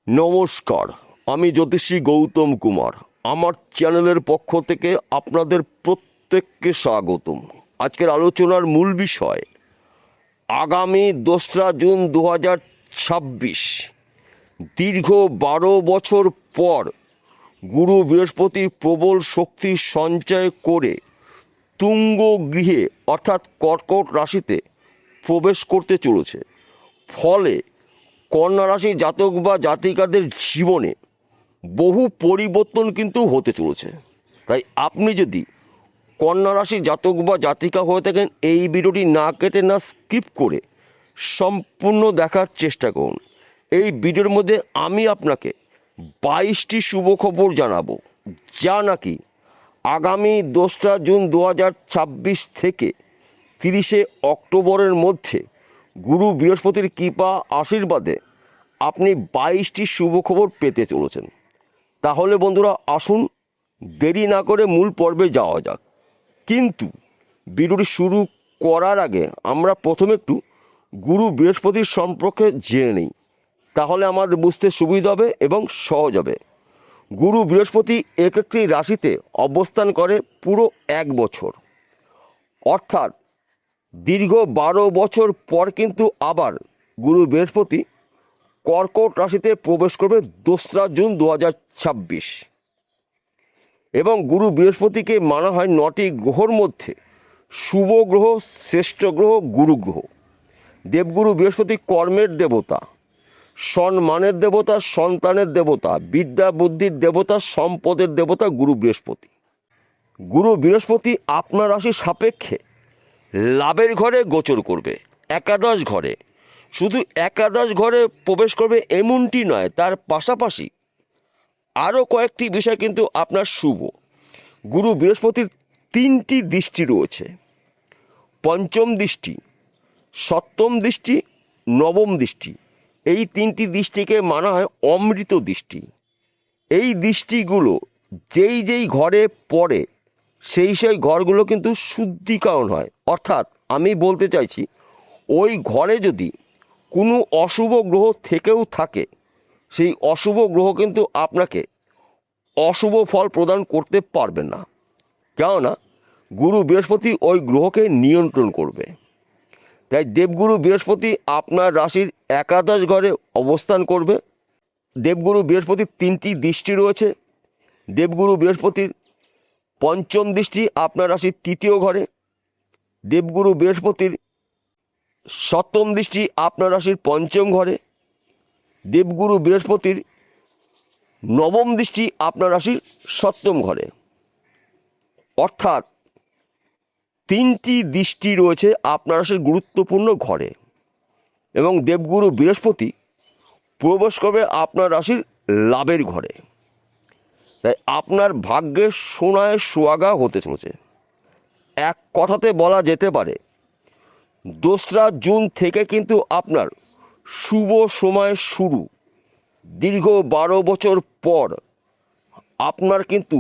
নমস্কার, আমি জ্যোতিষী গৌতম কুমার। আমার চ্যানেলের পক্ষ থেকে আপনাদের প্রত্যেককে স্বাগতম। আজকের আলোচনার মূল বিষয় আগামী 2রা জুন 2026, দীর্ঘ 12 বছর পর গুরু বৃহস্পতি প্রবল শক্তি সঞ্চয় করে তুঙ্গ গৃহে অর্থাৎ কর্কট রাশিতে প্রবেশ করতে চলেছে। ফলে কন্যা রাশি জাতক বা জাতিকাদের জীবনে বহু পরিবর্তন কিন্তু হতে চলেছে। তাই আপনি যদি কন্যা রাশি জাতক বা জাতিকা হয়ে থাকেন, এই ভিডিওটি না কেটে না স্কিপ করে সম্পূর্ণ দেখার চেষ্টা করুন। এই ভিডিওর মধ্যে আমি আপনাকে 22টি শুভ খবর জানাবো, যা নাকি আগামী 2রা জুন 2026 থেকে 30শে অক্টোবরের মধ্যে গুরু বৃহস্পতির কৃপা আশীর্বাদে আপনি 22টি শুভ খবর পেতে চলেছেন। তাহলে বন্ধুরা, আসুন দেরি না করে মূল পর্বে যাওয়া যাক। কিন্তু ভিডিওটি শুরু করার আগে আমরা প্রথমে একটু গুরু বৃহস্পতির সম্পর্কে জেনে নিই, তাহলে আমাদের বুঝতে সুবিধা হবে এবং সহজ হবে। গুরু বৃহস্পতি একটি রাশিতে অবস্থান করে পুরো 1 বছর, অর্থাৎ দীর্ঘ 12 বছর পর কিন্তু আবার গুরু বৃহস্পতি কর্কট রাশিতে প্রবেশ করবে 2রা জুন 2026। এবং গুরু বৃহস্পতিকে মানা হয় 9টি গ্রহর মধ্যে শুভ গ্রহ, শ্রেষ্ঠ গ্রহ, গুরু গ্রহ। দেবগুরু বৃহস্পতি কর্মের দেবতা, সম্মানের দেবতা, সন্তানের দেবতা, বিদ্যা বুদ্ধির দেবতা, সম্পদের দেবতা গুরু বৃহস্পতি। গুরু বৃহস্পতি আপনার রাশির সাপেক্ষে লাভের ঘরে গোচর করবে, একাদশ ঘরে। শুধু একাদশ ঘরে প্রবেশ করবে এমনটি নয়, তার পাশাপাশি আরও কয়েকটি বিষয় কিন্তু আপনার শুভ। গুরু বৃহস্পতির 3টি দৃষ্টি রয়েছে: পঞ্চম দৃষ্টি, সপ্তম দৃষ্টি, নবম দৃষ্টি। এই 3টি দৃষ্টিকে মানা হয় অমৃত দৃষ্টি। এই দৃষ্টিগুলো যেই ঘরে পড়ে সেই ঘরগুলো কিন্তু শুদ্ধিকরণ হয়। অর্থাৎ আমি বলতে চাইছি, ওই ঘরে যদি কোনো অশুভ গ্রহ থেকেও থাকে, সেই অশুভ গ্রহ কিন্তু আপনাকে অশুভ ফল প্রদান করতে পারবে না, কেননা গুরু বৃহস্পতি ওই গ্রহকে নিয়ন্ত্রণ করবে। তাই দেবগুরু বৃহস্পতি আপনার রাশির একাদশ ঘরে অবস্থান করবে। দেবগুরু বৃহস্পতির 3টি দৃষ্টি রয়েছে। দেবগুরু বৃহস্পতির পঞ্চম দৃষ্টি আপনার রাশির 3য় ঘরে, দেবগুরু বৃহস্পতির সপ্তম দৃষ্টি আপনার রাশির 5ম ঘরে, দেবগুরু বৃহস্পতির নবম দৃষ্টি আপনার রাশির 7ম ঘরে। অর্থাৎ 3টি দৃষ্টি রয়েছে আপনার রাশির গুরুত্বপূর্ণ ঘরে। এবং দেবগুরু বৃহস্পতি প্রবেশ করবে আপনার রাশির লাভের ঘরে। তাই আপনার ভাগ্যের সোনায় সোহাগা হতে চলেছে। এক কথাতে বলা যেতে পারে, 2রা জুন থেকে কিন্তু আপনার শুভ সময় শুরু। দীর্ঘ 12 বছর পর আপনার কিন্তু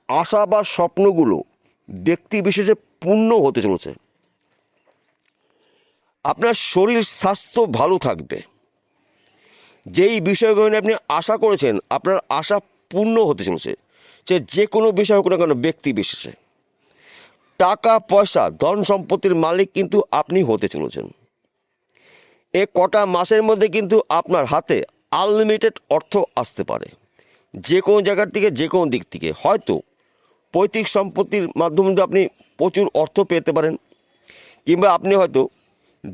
আশা বা স্বপ্নগুলো ব্যক্তি বিশেষে পূর্ণ হতে চলেছে। আপনার শরীর স্বাস্থ্য ভালো থাকবে। যেই বিষয়গুলো নিয়ে আপনি আশা করেছেন, আপনার আশা পূর্ণ হতে চলেছে। যে কোনো বিষয় হোক না কেন, ব্যক্তি বিশেষে টাকা পয়সা ধন সম্পত্তির মালিক কিন্তু আপনি হতে চলেছেন। এ কটা মাসের মধ্যে কিন্তু আপনার হাতে আনলিমিটেড অর্থ আসতে পারে, যে কোনো জায়গার থেকে, যে কোনো দিক থেকে। হয়তো পৈতৃক সম্পত্তির মাধ্যমে আপনি প্রচুর অর্থ পেতে পারেন, কিংবা আপনি হয়তো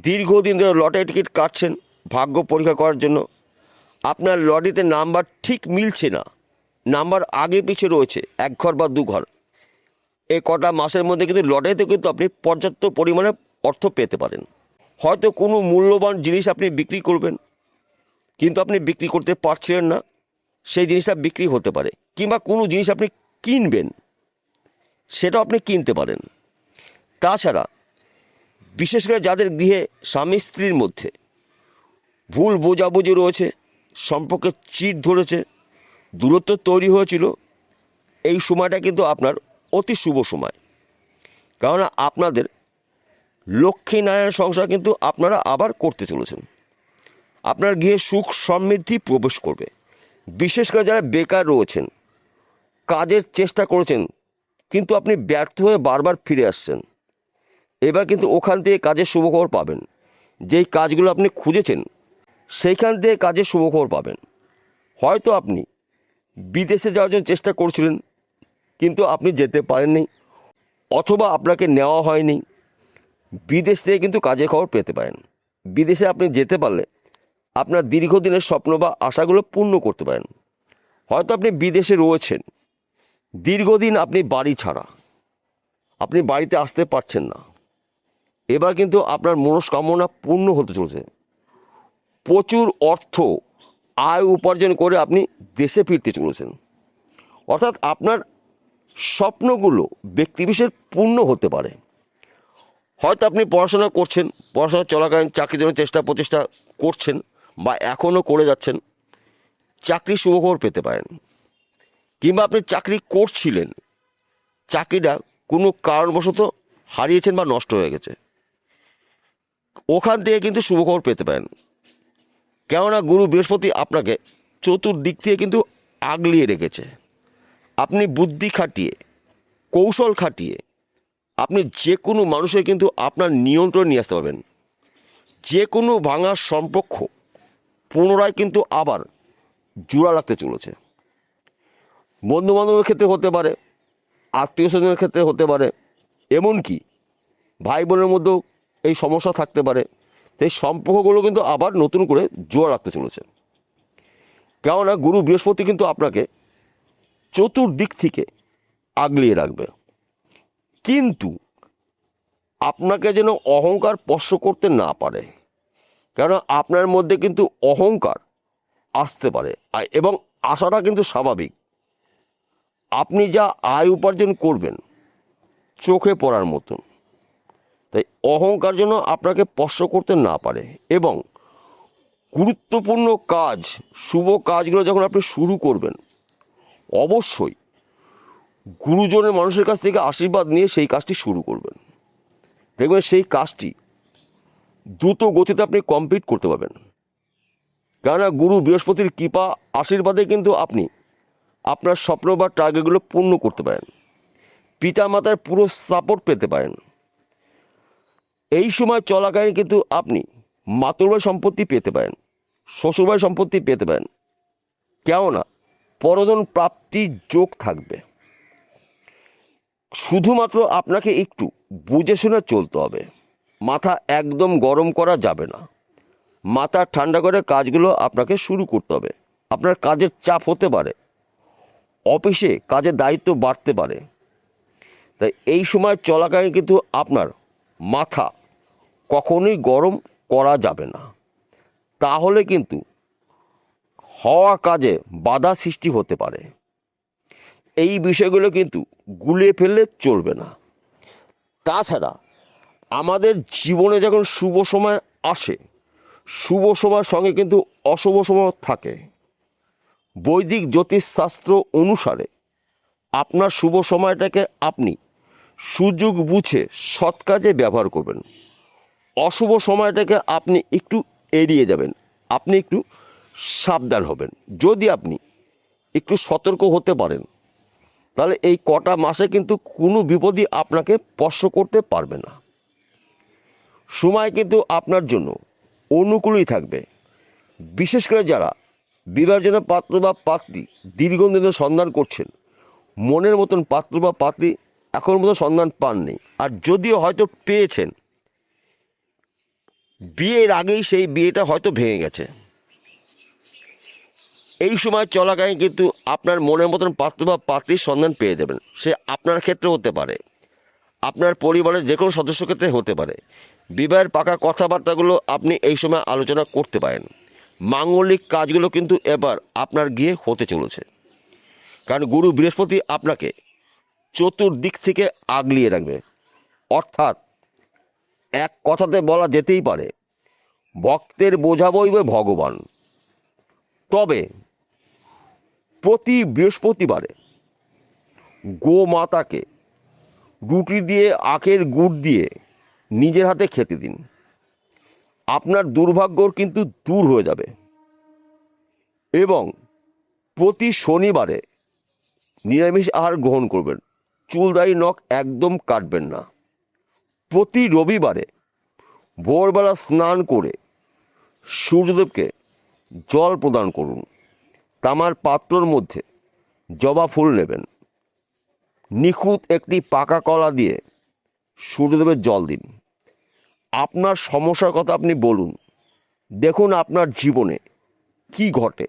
দীর্ঘদিন ধরে লটারি টিকিট কাটছেন ভাগ্য পরীক্ষা করার জন্য। আপনার লটারিতে নাম্বার ঠিক মিলছে না, নাম্বার আগে পিছিয়ে রয়েছে 1 ঘর বা 2 ঘর। এই কটা মাসের মধ্যে কিন্তু লটারিতে কিন্তু আপনি পর্যাপ্ত পরিমাণে অর্থ পেতে পারেন। হয়তো কোনো মূল্যবান জিনিস আপনি বিক্রি করবেন, কিন্তু আপনি বিক্রি করতে পারছিলেন না, সেই জিনিসটা বিক্রি হতে পারে। কিংবা কোনো জিনিস আপনি কিনবেন, সেটাও আপনি কিনতে পারেন। তাছাড়া বিশেষ করে যাদের গৃহে স্বামী স্ত্রীর মধ্যে ভুল বোঝাবুঝি রয়েছে, সম্পর্কে চিড় ধরেছে, দূরত্ব তৈরি হয়েছিল, এই সময়টা কিন্তু আপনার অতি শুভ সময়। কারণ আপনাদের লক্ষ্মীনারায়ণ সংসার কিন্তু আপনারা আবার করতে চলেছেন। আপনার গৃহে সুখ সমৃদ্ধি প্রবেশ করবে। বিশেষ করে যারা বেকার রয়েছেন, কাজের চেষ্টা করেছেন কিন্তু আপনি ব্যর্থ হয়ে বারবার ফিরে আসছেন, এবার কিন্তু ওখান থেকে কাজের শুভখবর পাবেন। যেই কাজগুলো আপনি খুঁজেছেন সেইখান থেকে কাজের শুভখবর পাবেন। হয়তো আপনি বিদেশে যাওয়ার জন্য চেষ্টা করছিলেন কিন্তু আপনি যেতে পারেননি, অথবা আপনাকে নেওয়া হয়নি, বিদেশ থেকে কিন্তু কাজের খবর পেতে পারেন। বিদেশে আপনি যেতে পারলে আপনার দীর্ঘদিনের স্বপ্ন বা আশাগুলো পূর্ণ করতে পারেন। হয়তো আপনি বিদেশে রয়েছেন, দীর্ঘদিন আপনি বাড়ি ছাড়া, আপনি বাড়িতে আসতে পারছেন না, এবার কিন্তু আপনার মনস্কামনা পূর্ণ হতে চলেছে। প্রচুর অর্থ আয় উপার্জন করে আপনি দেশে ফিরতে চলেছেন, অর্থাৎ আপনার স্বপ্নগুলো ব্যক্তিবিশেষ পূর্ণ হতে পারে। হয়তো আপনি পড়াশোনা করছেন, পড়াশোনা চলাকালীন চাকরির জন্য প্রচেষ্টা করছেন বা এখনও করে যাচ্ছেন, চাকরির শুভখবর পেতে পারেন। কিংবা আপনি চাকরি করছিলেন, চাকরিটা কোনো কারণবশত হারিয়েছেন বা নষ্ট হয়ে গেছে, ওখান থেকে কিন্তু শুভখবর পেতে পারেন। কেননা গুরু বৃহস্পতি আপনাকে চতুর্দিক থেকে কিন্তু আগলিয়ে রেখেছে। আপনি বুদ্ধি খাটিয়ে, কৌশল খাটিয়ে আপনি যে কোনো মানুষের কিন্তু আপনার নিয়ন্ত্রণ নিয়ে আসতে পারবেন। যে কোনো ভাঙা সম্পর্ক পুনরায় কিন্তু আবার জোড়া লাগতে চলেছে। বন্ধুবান্ধবের ক্ষেত্রে হতে পারে, আত্মীয় স্বজনের ক্ষেত্রে হতে পারে, এমনকি ভাই বোনের মধ্যেও এই সমস্যা থাকতে পারে। এই সম্পর্কগুলো কিন্তু আবার নতুন করে জোড়া রাখতে চলেছে। কেননা গুরু বৃহস্পতি কিন্তু আপনাকে চতুর্দিক থেকে আগলিয়ে রাখবে। কিন্তু আপনাকে যেন অহংকার স্পর্শ করতে না পারে, কেননা আপনার মধ্যে কিন্তু অহংকার আসতে পারে এবং আসাটা কিন্তু স্বাভাবিক। আপনি যা আয় উপার্জন করবেন চোখে পড়ার মতন, তাই অহংকার যেন আপনাকে স্পর্শ করতে না পারে। এবং গুরুত্বপূর্ণ কাজ, শুভ কাজগুলো যখন আপনি শুরু করবেন, অবশ্যই গুরুজনের মানুষের কাছ থেকে আশীর্বাদ নিয়ে সেই কাজটি শুরু করবেন। দেখবেন সেই কাজটি দ্রুত গতিতে আপনি কমপ্লিট করতে পারবেন। কেননা গুরু বৃহস্পতির কৃপা আশীর্বাদে কিন্তু আপনি আপনার স্বপ্ন বা টার্গেটগুলো পূর্ণ করতে পারেন। পিতামাতার পুরো সাপোর্ট পেতে পারেন। এই সময় চলাকালীন কিন্তু আপনি মাতুলবাড়ি সম্পত্তি পেতে পারেন, শ্বশুরবাড়ি সম্পত্তি পেতে পারেন। কেননা পরধন প্রাপ্তির যোগ থাকবে। শুধুমাত্র আপনাকে একটু বুঝে শুনে চলতে হবে। মাথা একদম গরম করা যাবে না, মাথা ঠান্ডা করে কাজগুলো আপনাকে শুরু করতে হবে। আপনার কাজের চাপ হতে পারে, অফিসে কাজের দায়িত্ব বাড়তে পারে, তাই এই সময় চলাকালীন কিন্তু আপনার মাথা কখনোই গরম করা যাবে না। তাহলে কিন্তু হওয়া কাজে বাধা সৃষ্টি হতে পারে। এই বিষয়গুলো কিন্তু গুলিয়ে ফেললে চলবে না। তাছাড়া আমাদের জীবনে যখন শুভ সময় আসে, শুভ সময়ের সঙ্গে কিন্তু অশুভ সময় থাকে। বৈদিক জ্যোতিষশাস্ত্র অনুসারে আপনার শুভ সময়টাকে আপনি সুযোগ বুঝে সৎ কাজে ব্যবহার করবেন। অশুভ সময়টাকে আপনি একটু এড়িয়ে যাবেন, আপনি একটু সাবধান হবেন। যদি আপনি একটু সতর্ক হতে পারেন তাহলে এই কটা মাসে কিন্তু কোনো বিপদই আপনাকে স্পর্শ করতে পারবে না। সময় কিন্তু আপনার জন্য অনুকূলই থাকবে। বিশেষ করে যারা বিবাহের জন্য পাত্র বা পাত্রী দীর্ঘদিন ধরে সন্ধান করছেন, মনের মতন পাত্র বা পাত্রী এখন মতো সন্ধান পাননি, আর যদিও হয়তো পেয়েছেন, বিয়ের আগেই সেই বিয়েটা হয়তো ভেঙে গেছে। এই সময় চলাকালীন কিন্তু আপনার মনের মতন পাত্র বা পাত্রীর সন্ধান পেয়ে যাবেন। সে আপনার ক্ষেত্রে হতে পারে, আপনার পরিবারের যে কোনো সদস্য ক্ষেত্রে হতে পারে। বিবাহের পাকা কথাবার্তাগুলো আপনি এই সময় আলোচনা করতে পারেন। মাঙ্গলিক কাজগুলো কিন্তু এবার আপনার গিয়ে হতে চলেছে, কারণ গুরু বৃহস্পতি আপনাকে চতুর্দিক থেকে আগলিয়ে রাখবে। অর্থাৎ এক কথাতে বলা যেতেই পারে, ভক্তের বোঝা বইবে ভগবান। তবে প্রতি বৃহস্পতিবারে গোমাতাকে রুটি দিয়ে আখের গুড় দিয়ে নিজের হাতে খেতে দিন। আপনার দুর্ভাগ্য কিন্তু দূর হয়ে যাবে। এবং প্রতি শনিবারে নিরামিষ আহার গ্রহণ করবেন, চুল দাড়ি নখ একদম কাটবেন না। প্রতি রবিবারে ভোরবেলা স্নান করে সূর্যদেবকে জল প্রদান করুন। তামার পাত্রর মধ্যে জবা ফুল নেবেন, নিখুঁত একটি পাকা কলা দিয়ে সূর্যদেবের জল দিন। আপনার সমস্যার কথা আপনি বলুন, দেখুন আপনার জীবনে কি ঘটে।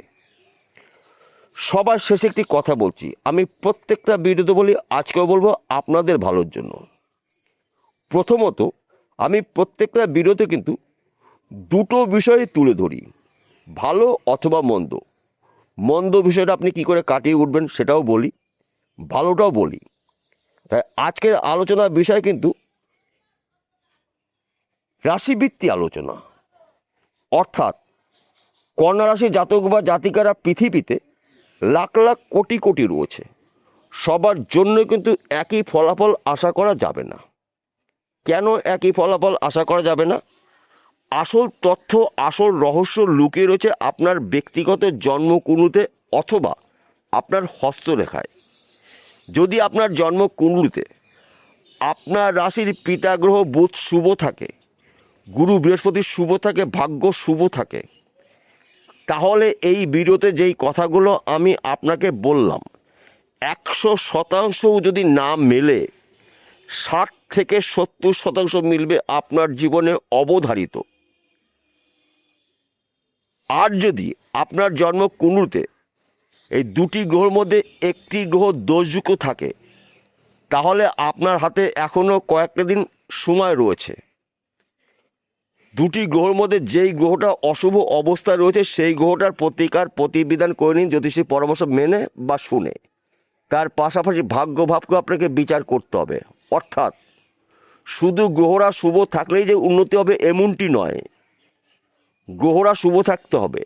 সবার শেষে একটি কথা বলছি, আমি প্রত্যেকটা ভিডিওতে বলি, আজকেও বলবো আপনাদের ভালোর জন্য। প্রথমত, আমি প্রত্যেকটা ভিডিওতে কিন্তু দুটো বিষয় তুলে ধরি, ভালো অথবা মন্দ। মন্দ বিষয়টা আপনি কি করে কাটিয়ে উঠবেন সেটাও বলি, ভালোটাও বলি। তাই আজকের আলোচনার বিষয় কিন্তু রাশিভিত্তিক আলোচনা, অর্থাৎ কন্যা রাশি জাতক বা জাতিকারা পৃথিবীতে লাখ লাখ কোটি কোটি রয়েছে, সবার জন্য কিন্তু একই ফলাফল আশা করা যাবে না। কেন একই ফলাফল আশা করা যাবে না? আসল তথ্য, আসল রহস্য লুকিয়ে রয়েছে আপনার ব্যক্তিগত জন্মকুণ্ডলিতে অথবা আপনার হস্তরেখায়। যদি আপনার জন্মকুণ্ডলিতে আপনার রাশির পিতা গ্রহ বুধ শুভ থাকে, গুরু বৃহস্পতি শুভ থাকে, ভাগ্য শুভ থাকে, তাহলে এই ভিডিওতে যেই কথাগুলো আমি আপনাকে বললাম 100% যদি না মেলে 60 থেকে 70% মিলবে আপনার জীবনে অবধারিত। আর যদি আপনার জন্মকুণ্ডলিতে এই দুটি গ্রহের মধ্যে একটি গ্রহ দোষযুক্ত থাকে, তাহলে আপনার হাতে এখনও কয়েকটা দিন সময় রয়েছে। দুটি গ্রহের মধ্যে যেই গ্রহটা অশুভ অবস্থায় রয়েছে সেই গ্রহটার প্রতিকার প্রতিবিধান করে নিন জ্যোতিষী পরামর্শ মেনে বা শুনে। তার পাশাপাশি ভাগ্য ভাবকে আপনাকে বিচার করতে হবে। অর্থাৎ শুধু গ্রহরা শুভ থাকলেই যে উন্নতি হবে এমনটি নয়, গ্রহরা শুভ থাকতে হবে,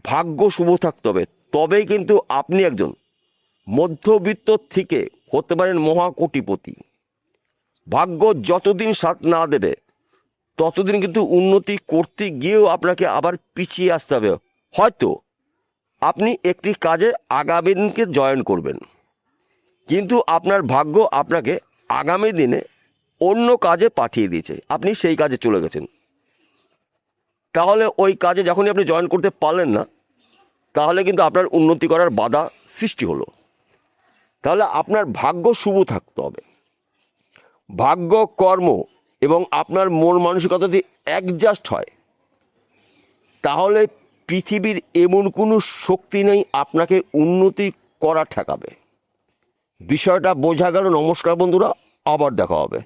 ভাগ্য শুভ থাকতে হবে, তবেই কিন্তু আপনি একজন মধ্যবিত্ত থেকে হতে পারেন মহাকোটিপতি। ভাগ্য যতদিন সাথ না দেবে ততদিন কিন্তু উন্নতি করতে গিয়েও আপনাকে আবার পিছিয়ে আসতে হবে। হয়তো আপনি একটি কাজে আগামী দিনকে জয়েন করবেন, কিন্তু আপনার ভাগ্য আপনাকে আগামী দিনে অন্য কাজে পাঠিয়ে দিয়েছে, আপনি সেই কাজে চলে গেছেন। তাহলে ওই কাজে যখনই আপনি জয়েন করতে পারলেন না, তাহলে কিন্তু আপনার উন্নতি করার বাধা সৃষ্টি হলো। তাহলে আপনার ভাগ্য শুভ থাকতে হবে। ভাগ্য, কর্ম এবং আপনার মন মানসিকতা যদি অ্যাডজাস্ট হয়, তাহলে পৃথিবীর এমন কোনো শক্তি নেই আপনাকে উন্নতি করা ঠেকাবে। বিষয়টা বোঝা গেল? নমস্কার বন্ধুরা, আবার দেখা হবে।